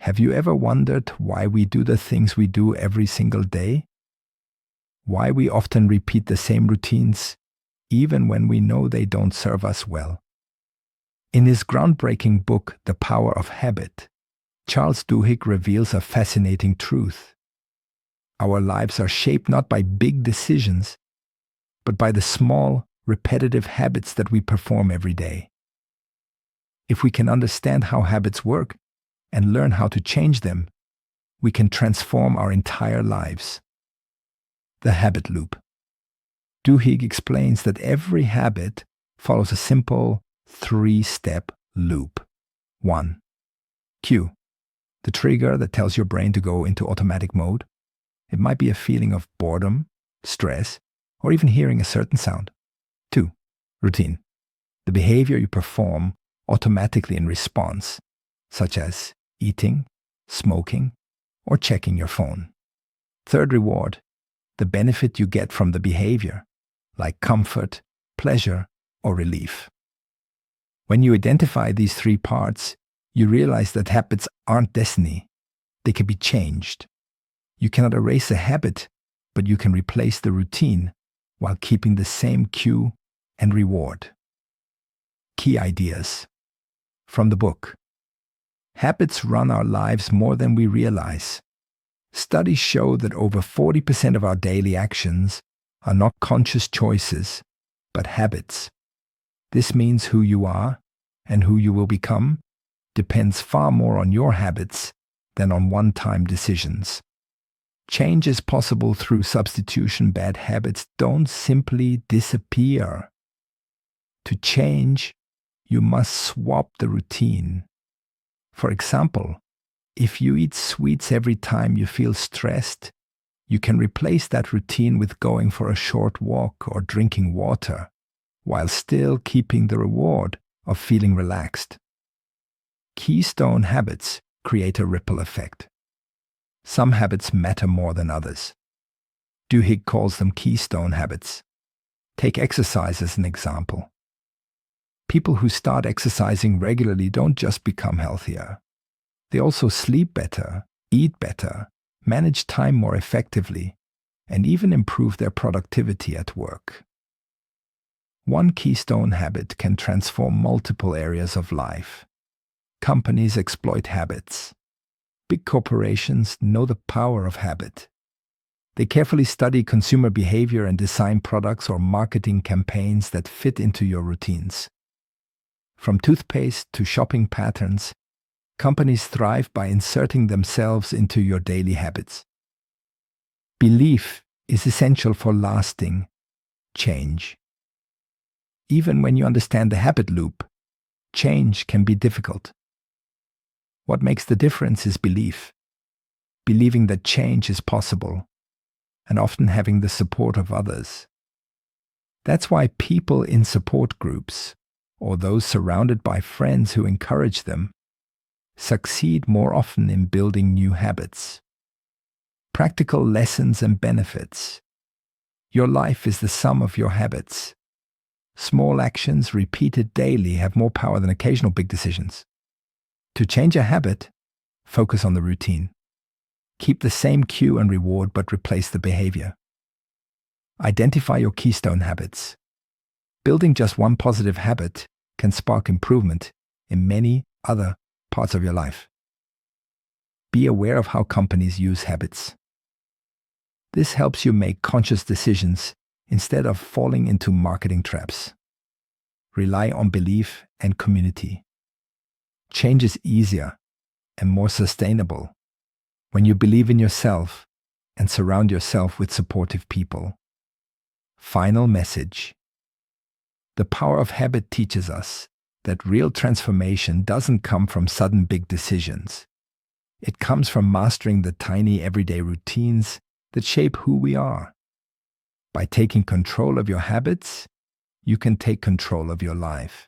Have you ever wondered why we do the things we do every single day? Why we often repeat the same routines, even when we know they don't serve us well? In his groundbreaking book, The Power of Habit, Charles Duhigg reveals a fascinating truth. Our lives are shaped not by big decisions, but by the small, repetitive habits that we perform every day. If we can understand how habits work and learn how to change them, we can transform our entire lives. The habit loop. Duhigg explains that every habit follows a simple 3-step loop. 1. Cue. The trigger that tells your brain to go into automatic mode. It might be a feeling of boredom, stress, or even hearing a certain sound. 2. Routine. The behavior you perform automatically in response, such as eating, smoking, or checking your phone. 3. Reward. The benefit you get from the behavior, like comfort, pleasure, or relief. When you identify these 3 parts, you realize that habits aren't destiny. They can be changed. You cannot erase a habit, but you can replace the routine while keeping the same cue and reward. Key ideas from the book. Habits run our lives more than we realize. Studies show that over 40% of our daily actions are not conscious choices, but habits. This means who you are and who you will become depends far more on your habits than on one-time decisions. Change is possible through substitution. Bad habits don't simply disappear. To change, you must swap the routine. For example, if you eat sweets every time you feel stressed, you can replace that routine with going for a short walk or drinking water, while still keeping the reward of feeling relaxed. Keystone habits create a ripple effect. Some habits matter more than others. Duhigg calls them keystone habits. Take exercise as an example. People who start exercising regularly don't just become healthier. They also sleep better, eat better, manage time more effectively, and even improve their productivity at work. One keystone habit can transform multiple areas of life. Companies exploit habits. Big corporations know the power of habit. They carefully study consumer behavior and design products or marketing campaigns that fit into your routines. From toothpaste to shopping patterns, companies thrive by inserting themselves into your daily habits. Belief is essential for lasting change. Even when you understand the habit loop, change can be difficult. What makes the difference is belief. Believing that change is possible, and often having the support of others. That's why people in support groups, or those surrounded by friends who encourage them, succeed more often in building new habits. Practical lessons and benefits. Your life is the sum of your habits. Small actions repeated daily have more power than occasional big decisions. To change a habit, focus on the routine. Keep the same cue and reward, but replace the behavior. Identify your keystone habits. Building just one positive habit can spark improvement in many other parts of your life. Be aware of how companies use habits. This helps you make conscious decisions instead of falling into marketing traps. Rely on belief and community. Change is easier and more sustainable when you believe in yourself and surround yourself with supportive people. Final message. The power of habit teaches us that real transformation doesn't come from sudden big decisions. It comes from mastering the tiny everyday routines that shape who we are. By taking control of your habits, you can take control of your life.